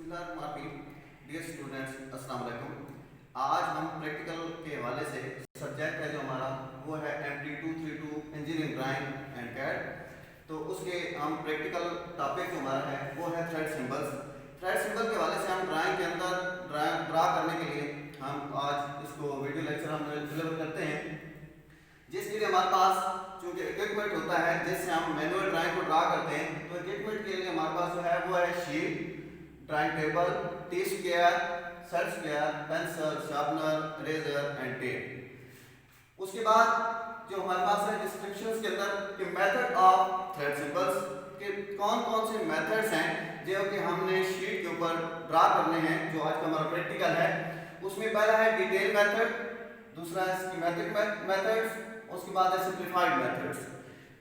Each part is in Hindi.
बिस्मिल्लाहिर्रहमानिर्रहीम। डियर स्टूडेंट्स, अस्सलाम वालेकुम। आज हम प्रैक्टिकल के हवाले से सब्जेक्ट है जो हमारा वो है MT232 engineering drawing and CAD. तो उसके हम प्रैक्टिकल टॉपिक जो हमारा है वो है थ्रेड सिंबल्स। थ्रेड सिंबल के हवाले से हम ड्राइंग के अंदर ड्रा करने के लिए हम आज इसको वीडियो लेक्चर हम डिलीवर करते हैं, जिसके लिए हमारे पास चूँकि इक्विपमेंट होता है जिससे हम मैनुअल ड्राइंग को ड्रा करते हैं। तो इक्विपमेंट के लिए हमारे पास जो है वो है sheet, drawing table, T square, set square, pencil, sharpener, eraser and tape. उसके बाद जो हमारे पास है डिस्क्रिप्शंस के अंदर मेथड ऑफ थ्रेड सिंबल्स के कौन कौन से मेथड्स हैं जो कि हमने शीट के ऊपर ड्रा करने हैं, जो आज का हमारा प्रैक्टिकल है। उसमें पहला है डिटेल मेथड, दूसरा है स्कीमेटिक मेथड्स, उसके बाद है सिंप्लीफाइड मेथड्स।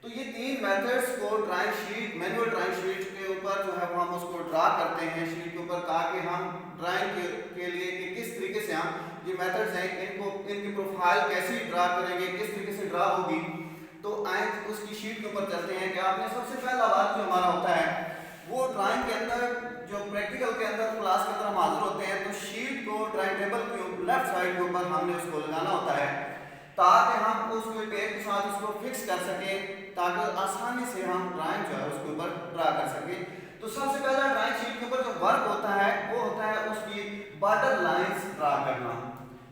तो ये तीन मेथड्स को drawing sheet, manual drawing sheet के ऊपर जो है वो हम उसको ड्रा करते हैं शीट के ऊपर, ताकि हम ड्राइंग के लिए कि किस तरीके से हम ये मेथड्स हैं इनको इनकी प्रोफाइल कैसी ड्रा करेंगे, किस तरीके से ड्रा होगी। तो आए उसकी शीट के ऊपर चलते हैं कि आपने सबसे पहला बात जो हमारा होता है वो ड्राइंग के अंदर, जो प्रैक्टिकल के अंदर क्लास के अंदर हम हाजिर होते हैं, तो शीट को ड्राइंग टेबल के लेफ्ट साइड के ऊपर हमने उसको लगाना होता है ताकि हम उसको टेप के साथ उसको फिक्स कर सकें, ताकि आसानी से हम ड्राइंग जो है उसके ऊपर ड्रा कर सकें। तो सबसे पहला ड्राइंग शीट के ऊपर जो वर्क होता है वो होता है उसकी बॉर्डर लाइंस ड्रा करना।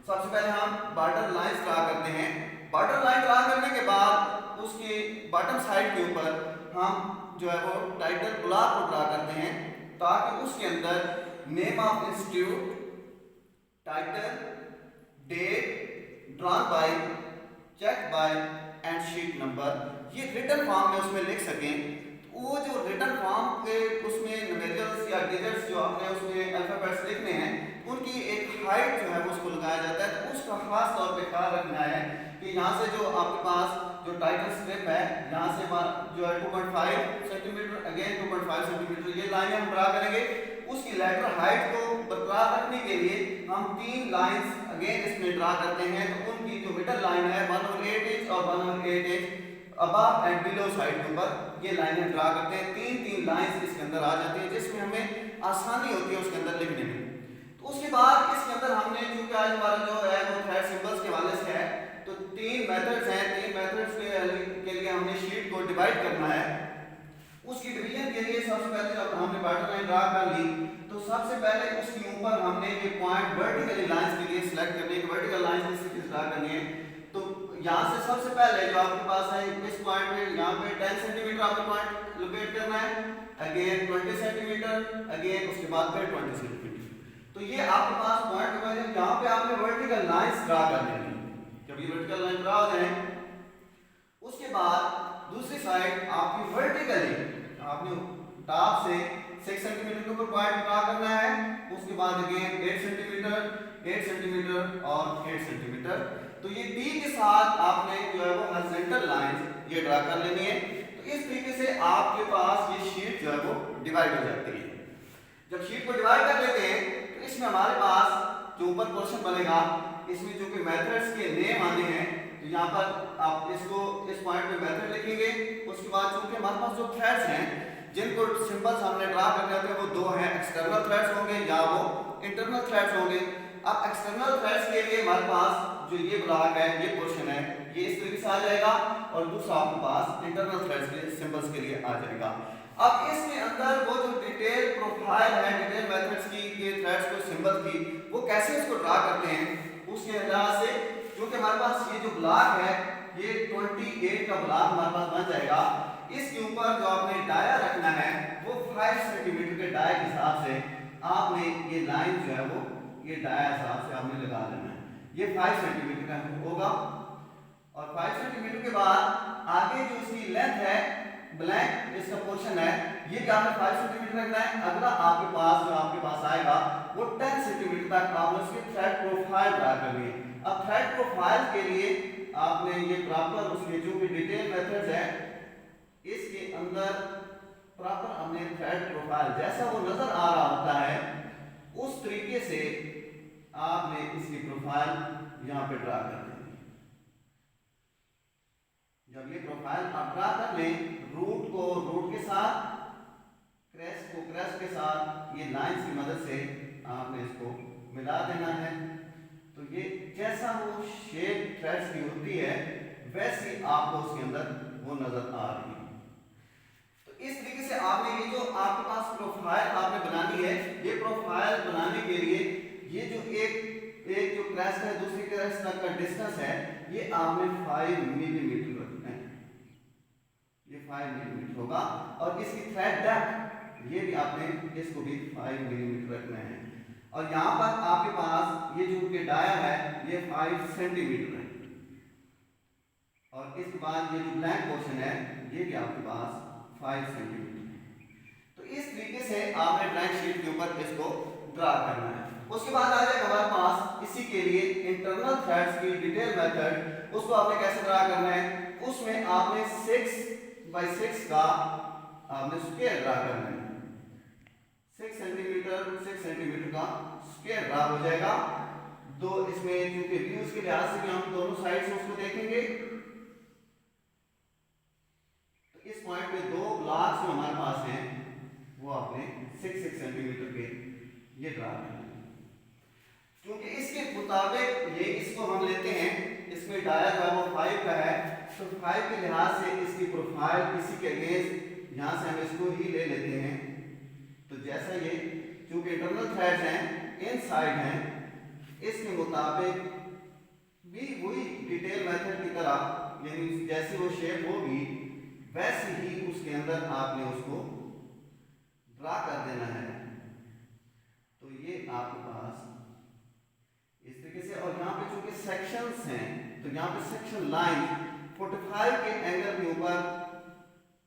सबसे पहले हम बॉर्डर लाइंस ड्रा करते हैं। बॉर्डर लाइन ड्रा करने के बाद उसकी बॉटम साइड के ऊपर हम जो है वो टाइटल ब्लॉक को ड्रा करते हैं, ताकि उसके अंदर name of institute, title, date, drawn by, check by and sheet number, ये रिटन फॉर्म में उसमें लिख सकें। वो जो रिटन फॉर्म के उसमें न्यूमेरिकल्स या डिजिट्स जो हमने उसमें अल्फाबेट्स लिखने हैं, उनकी एक हाइट जो है वो उसको लगाया जाता है। तो उसका खास तौर पे ख्याल रखना है कि यहाँ से जो आपके पास जो टाइटल स्ट्रिप है, यहाँ से जो है 2.5 सेंटीमीटर, अगेन 2.5 सेंटीमीटर ये लाइनें हम ड्रा करेंगे। उसकी लेटर हाइट को बरकरार रखने के लिए हम तीन लाइंस अगेन इसमें ड्रा करते हैं। तो उनकी जो मिडल लाइन है 1/8 इंच और 1/8 inch above and below side के ऊपर ये लाइनें ड्रा करते हैं। तीन लाइंस इसके अंदर आ जाती है, जिसमें हमें आसानी होती है उसके अंदर लिखने में। तो उसके बाद इसके अंदर हमने, क्योंकि आज हमारा जो है वो थ्रेड सिंबल्स के हवाले से है, तो तीन मेथड्स हैं। तीन मेथड्स के लिए हमने शीट को डिवाइड करना है। उसकी डिवीजन के लिए सबसे पहले जब हमने बॉर्डर लाइन ड्रा कर ली, तो सबसे पहले उसके ऊपर हमने ये पॉइंट वर्टिकली लाइंस के लिए सिलेक्ट करनी है, वर्टिकल लाइंस इस ड्रा करनी है। तो यहाँ से सबसे पहले जो आपके पास है इस पॉइंट पे, यहाँ पे 10 सेंटीमीटर आपको पॉइंट लोकेट करना है, अगेन 20 सेंटीमीटर, अगेन उसके बाद फिर 20 सेंटीमीटर। तो ये आपके पास पॉइंट है यहाँ पे आपने वर्टिकल लाइंस ड्रा कर देनी है। जब ये वर्टिकल लाइन ड्रा हो जाए, उसके बाद दूसरी साइड आपकी वर्टिकली आपने टॉप से 6 सेंटीमीटर के ऊपर पॉइंट ड्रा करना है। उसके बाद अगेन 8 सेंटीमीटर, 8 सेंटीमीटर और 8 सेंटीमीटर। तो ये टी के साथ आपने जो है वो हॉरिजॉन्टल लाइंस ये ड्रा कर लेनी है। तो इस तरीके से आपके पास ये शीट जो है वो डिवाइड हो जाती है। जब शीट को डिवाइड कर लेते हैं तो इसमें हमारे पास जो ऊपर क्वेश्चन बनेगा, इसमें जो कि मेथड्स के नेम आने हैं, तो यहाँ पर आप इसको इस पॉइंट पे मेथड लिखेंगे। उसके बाद चूंकि हमारे पास जो थ्रेड्स हैं जिनको सिंबल्स हमने ड्रा करने होते हैं वो दो हैं, एक्सटर्नल थ्रेड्स होंगे या वो इंटरनल थ्रेड्स होंगे। अब एक्सटर्नल थ्रेड्स के लिए हमारे पास जो ये ब्लॉक है, ये पोर्शन है, ये इस तरीके से आ जाएगा, और दूसरा आपके पास इंटरनल थ्रेड्स के सिंबल्स के लिए आ जाएगा। अब इसके अंदर वो जो डिटेल प्रोफाइल है, डिटेल मेथड्स की, ये थ्रेड्स को सिंबल की, वो कैसे इसको ड्रा करते हैं उसके अंदाज से, क्योंकि हमारे पास ये जो ब्लॉक है ये 28 का ब्लॉक हमारे पास बन जाएगा। इसके ऊपर जो आपने डाया रखना है वो 5 सेंटीमीटर के डाय के हिसाब से आपने ये लाइन जो है वो ये डाया हिसाब से आपने लगा लेना है। ये 5 सेंटीमीटर का होगा, और 5 सेंटीमीटर के बाद आगे जो इसकी लेंथ है, ब्लैंक इसका पोर्शन है, ये भी आपने 5 सेंटीमीटर रखना है। अगला आपके पास जो आपके पास आएगा वो 10 सेंटीमीटर तक आपने उसकी थ्रेड प्रोफाइल ड्रा करनी है। अब थ्रेड प्रोफाइल के लिए आपने ये प्रॉपर उसके जो भी डिटेल मेथड्स है इसके अंदर प्रॉपर हमने थ्रेड प्रोफाइल जैसा वो नजर आ रहा होता है उस तरीके से आपने इसकी प्रोफाइल यहाँ पे ड्रा कर देनी है। जब ये प्रोफाइल आप ड्रा कर लें, रूट को रूट के साथ, क्रेस्ट को क्रेस्ट के साथ ये लाइंस की मदद से आपने इसको मिला देना है। तो ये जैसा वो शेप थ्रेड्स की होती है वैसी आपको उसके अंदर वो नजर आ रही है। तो इस तरीके से आपने ये जो आपके पास प्रोफाइल आपने बनानी है, ये प्रोफाइल बनाने के लिए ये जो एक जो क्रेस्ट है दूसरी क्रेस्ट तक का डिस्टेंस है ये आपने 5 मिलीमीटर रखना है। ये 5 मिलीमीटर होगा और इसकी थ्रेड डेप्थ ये भी आपने इसको भी 5 मिलीमीटर रखना है। और यहाँ पर आपके पास ये जो डाया है ये 5 सेंटीमीटर है। और इसके बाद ये जो ब्लैंक पोर्शन है ये भी आपके पास 5 सेंटीमीटर। तो इस तरीके से आपने ब्लैंक शीट के ऊपर इसको ड्रा करना है। उसके बाद आ जाएगा हमारे पास इसी के लिए इंटरनल थ्रेड्स की डिटेल मेथड। उसको आपने कैसे ड्रा करना है, उसमें आपने 6x6 का आपने स्क्वायर ड्रा करना है। 6 सेंटीमीटर का स्क्वायर ड्रा हो जाएगा। तो इसमें क्योंकि व्यूज के लिहाज से भी हम दोनों साइड से उसको देखेंगे, तो इस पॉइंट पे दो ब्लॉक्स जो हमारे पास हैं वो आपने 6 सेंटीमीटर के ये ड्रा करना है। क्योंकि इसके मुताबिक ये इसको हम लेते हैं, इसमें डाया जो है वो 5 का है, तो 5 के लिहाज से इसकी प्रोफाइल इसी के अगेंस्ट यहाँ से हम इसको ही ले लेते हैं। तो जैसा ये क्योंकि इंटरनल थ्रेड्स हैं इनसाइड हैं, इसके मुताबिक भी वही डिटेल मेथड की तरह यानी जैसी वो शेप होगी वैसे ही उसके अंदर आपने उसको ड्रा कर देना है। तो ये आपके पास इस तरीके से, और यहाँ पे चूंकि सेक्शंस हैं तो यहाँ पे सेक्शन लाइन 45 के एंगल के ऊपर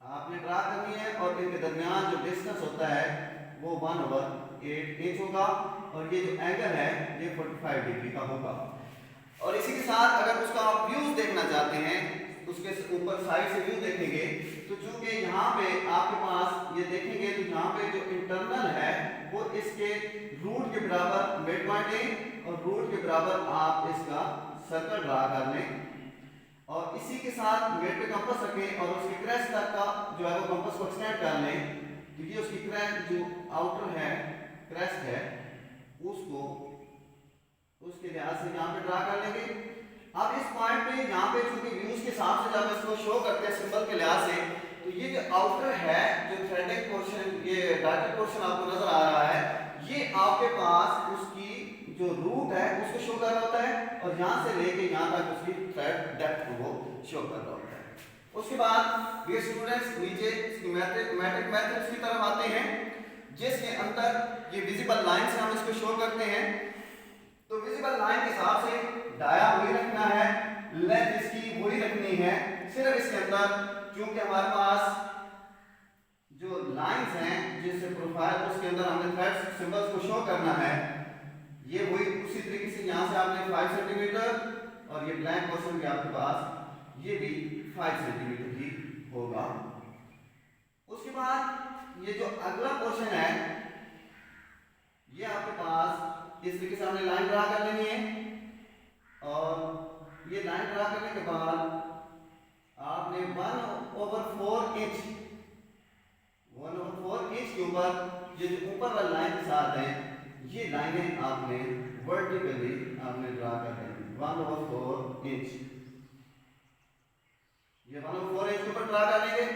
आपने ड्रा करनी है और इनके दरमियान जो डिस्टेंस होता है वो 1/8 इंच होगा और ये जो एंगल है ये 45 डिग्री का होगा। और इसी के साथ अगर उसका आप व्यूज देखना चाहते हैं, उसके ऊपर साइड से व्यू देखेंगे, तो चूंकि यहाँ पे आपके पास ये देखेंगे तो यहाँ पे जो इंटरनल है वो इसके रूट के बराबर मिड पॉइंट लें और रूट के बराबर आप इसका सर्कल ड्रा कर लें और इसी के साथ मिड पे कंपास रखें और उसके क्रेस्ट तक का जो है वो कंपास को एक्सटेंड कर लें। तो ये उसकी क्रेस्ट जो आउटर है क्रेस्ट है उसको उसके लिहाज से यहाँ पे ड्रा कर लेंगे। अब इस पॉइंट पे यहाँ पे चूंकि व्यूज के हिसाब से जब इसको शो करते हैं सिंबल के लिहाज से, तो ये जो आउटर है जो थ्रेडिंग पोर्शन ये डॉटेड पोर्शन आपको नजर आ रहा है, ये आपके पास उसकी जो रूट है उसको शो कर रहा होता है और यहाँ से लेके यहाँ तक उसकी थ्रेड डेप्थ को वो शो कर रहा होता है। उसके बाद ये स्टूडेंट्स नीचे स्कीमेटिक मेथड्स की तरफ आते हैं जिसके अंदर ये विजिबल लाइन से हम इसको शो करते हैं। तो विजिबल लाइन के हिसाब से डाया वही रखना है, लेंथ इसकी वही रखनी है, सिर्फ इसके अंदर क्योंकि हमारे पास जो लाइंस हैं जिससे प्रोफाइल उसके अंदर हमने थ्रेड सिंबल्स को शो करना है, ये वही उसी तरीके से यहाँ से आपने 5 सेंटीमीटर और ये ब्लैंक पोर्शन भी आपके पास ये भी 5 सेंटीमीटर ही होगा। उसके बाद ये जो अगला पोर्शन है ये आपके पास इस तरीके से हमने लाइन ड्रा कर लेनी है और ये लाइन ड्रा करने के बाद आपने 1/4 इंच के ऊपर ये जो ऊपर वाली लाइन के साथ है ये लाइनें आपने वर्टिकली आपने ड्रा कर लेनी 1/4 इंच, ये 1/4 इंच के ऊपर ड्रा कर लेंगे।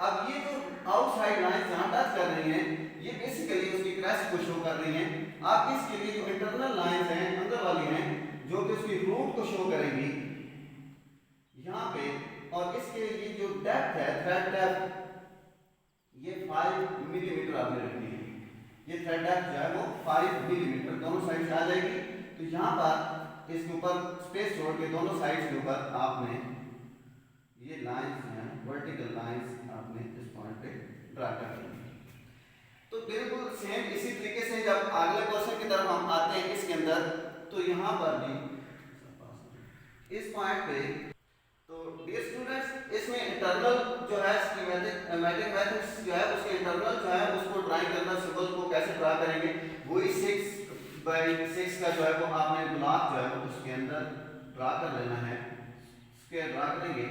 अब ये जो आउटसाइड लाइन जहां टच कर रही हैं ये बेसिकली उसकी क्रेस्ट को शो कर रही हैं। आप इसके लिए जो इंटरनल लाइंस हैं अंदर वाली हैं जो कि उसकी रूट को शो करेंगी यहाँ पे, और इसके ये जो डेप्थ है थ्रेड डेप्थ ये 5 मिलीमीटर आपने रखनी है। ये थ्रेड डेप्थ जो है वो 5 मिलीमीटर दोनों साइड से आ जाएगी। तो यहाँ पर इसके ऊपर स्पेस छोड़ के दोनों साइड के ऊपर आपने ये लाइंस हैं वर्टिकल लाइंस आपने इस पॉइंट पे ड्रा कर ली। तो बिल्कुल सेम इसी तरीके से जब अगले क्वेश्चन की तरफ हम आते हैं इसके अंदर, तो यहाँ पर भी इस पॉइंट पे तो डियर स्टूडेंट्स इसमें इंटरनल जो है स्कीमेटिक मैथमेटिक्स जो है उसके इंटरनल जो है उसको ड्राइंग करना, सिंबल को कैसे ड्रा करेंगे वही 6x6 का जो है वो आपने ब्लॉक जो है वो उसके अंदर ड्रा कर लेना है। स्क्वायर ड्रा करेंगे,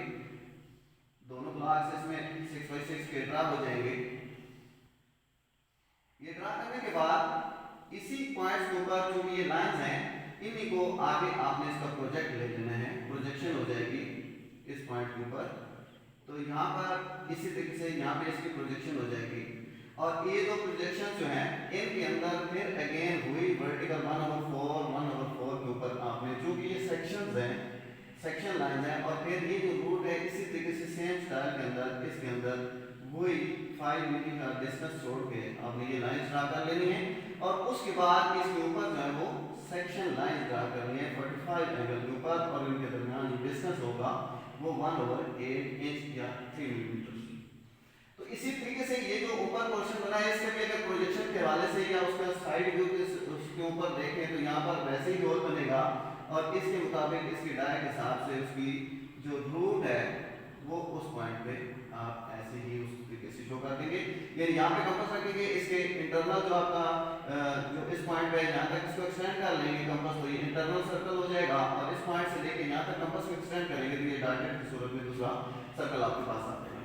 दोनों ब्लॉक्स इसमें 6x6 के ड्रा हो जाएंगे। ये ड्रा करने के बाद इसी पॉइंट्स के ऊपर जो ये लाइंस हैं इन्हीं को आगे आपने इसका प्रोजेक्ट ले लेना है, प्रोजेक्शन हो जाएगी इस पॉइंट के ऊपर। तो यहाँ पर इसी तरीके से यहाँ पे इसकी प्रोजेक्शन हो जाएगी और ये दो प्रोजेक्शन जो हैं इनके अंदर फिर अगेन वही वर्टिकल 1/4 के ऊपर आपने जो कि ये सेक्शंस हैं, सेक्शन लाइन है और फिर ये जो रूट है इसी तरीके से सेम स्टाइल के अंदर इसके अंदर वही 5 मिली का डिस्टेंस छोड़ के आपने ये लाइन ड्रा कर लेनी है और उसके बाद इसके ऊपर जो है वो सेक्शन लाइन ड्रा करनी है 45 एंगल के ऊपर और इनके दरमियान जो डिस्टेंस होगा वो 1/8 इंच या 3 मिलीमीटर। तो इसी तरीके से ये जो ऊपर पोर्शन बना है इसके भी अगर प्रोजेक्शन के हवाले से या उसका साइड व्यू उसके ऊपर देखें तो यहाँ पर वैसे ही होल बनेगा और इसके मुताबिक इसकी डाय के हिसाब से उसकी जो रूट है वो उस पॉइंट पे आप ऐसे ही उस तरीके से शो कर देंगे। यानी यहाँ पे कंपास रखेंगे, इसके इंटरनल जो आपका जो इस पॉइंट पे यहाँ तक इसको एक्सटेंड कर लेंगे कंपास, तो ये इंटरनल सर्कल हो जाएगा और इस पॉइंट से लेके यहाँ तक कंपास को एक्सटेंड करेंगे तो ये डॉटेड की सूरत में दूसरा सर्कल आपके पास आ जाएगा।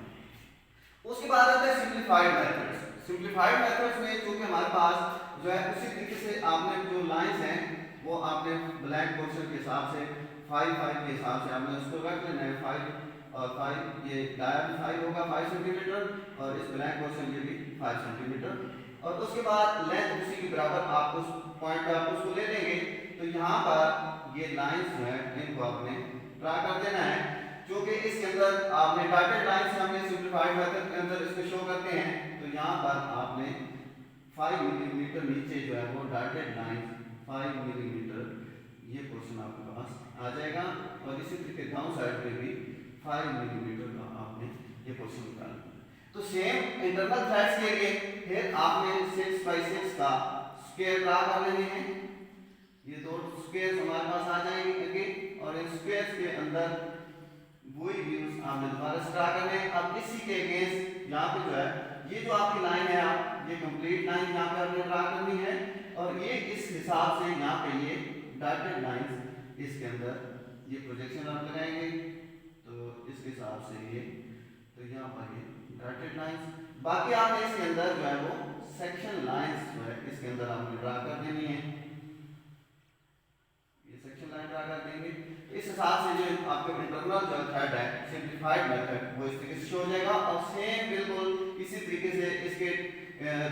उसके बाद आता है सिंपलीफाइड मेथड्स। सिंपलीफाइड मेथड्स में चूंकि हमारे पास जो है उसी तरीके से आपने जो लाइंस हैं वो आपने ब्लैक पोर्शन के हिसाब से 5 के हिसाब से आपने उसको रख लेना है 5 और 5 ये डाया भी 5 होगा 5 सेंटीमीटर और इस ब्लैक पोर्शन ये भी 5 सेंटीमीटर और उसके बाद लेंथ उसी के बराबर आप उस पॉइंट पे आप उसको ले लेंगे। तो यहाँ पर ये लाइंस जो है इनको आपने ड्रा कर देना है क्योंकि इसके अंदर आपने डॉटेड लाइन से हमने सिंपलीफाइड मेथड के अंदर इसको शो करते हैं। तो यहाँ पर आपने 5 मिलीमीटर नीचे जो है वो डॉटेड लाइन 5 मिलीमीटर ये पोर्शन आपके पास आ जाएगा और इसी तरीके डाउन साइड पे भी 5 मिलीमीटर का आपने ये पोर्शन निकालना। तो सेम इंटरनल थ्रेड्स के लिए फिर आपने 6x6 का स्क्वायर ड्रा कर लेने हैं। ये दो स्क्वायर्स हमारे पास आ जाएंगे और इन स्क्वायर्स के अंदर वही व्यूज आपने दोबारा ड्रा करने हैं। अब इसी के अगेंस्ट यहाँ पे जो है ये जो आपकी लाइन है आप ये कंप्लीट लाइन यहाँ पे आपने ड्रा करनी है और ये इस हिसाब से यहाँ पे ये डॉटेड लाइंस इसके अंदर ये प्रोजेक्शन आप लगाएंगे तो इसके हिसाब से ये तो यहाँ पर ये डॉटेड लाइंस। बाकी आपने इसके अंदर जो है वो सेक्शन लाइंस जो है इसके अंदर आपने ड्रा कर देनी है, ये सेक्शन लाइन ड्रा कर देंगे। इस हिसाब से जो आपके इंटरनल जो थ्रेड है सिंपलीफाइड मेथड वो इस तरीके से शो हो जाएगा और सेम बिल्कुल इसी तरीके से इसके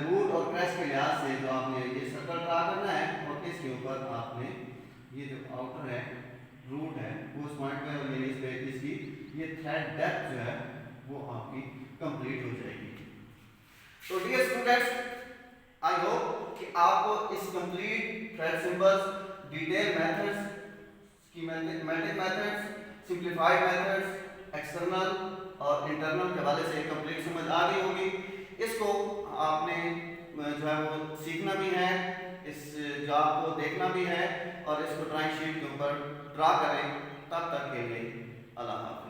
रूट और क्रेस्ट के लिहाज से जो आपने ये सर्कल ड्रा करना है और इसके ऊपर आपने ये जो आउटर है रूट है वो उस पॉइंट पे और इस पे इसकी ये थ्रेड डेप्थ जो है वो आपकी कंप्लीट हो जाएगी। तो डियर स्टूडेंट्स आई होप कि आपको इस complete thread symbols, detail methods, schematic methods, simplified methods, external और इंटरनल के हवाले से कंप्लीट समझ आ गई होगी। इसको आपने जो है वो सीखना भी है, इस जॉब को देखना भी है और इसको ड्राइंग शीट के ऊपर ड्रा करें। तब तक के लिए अल्लाह हाफ़िज़।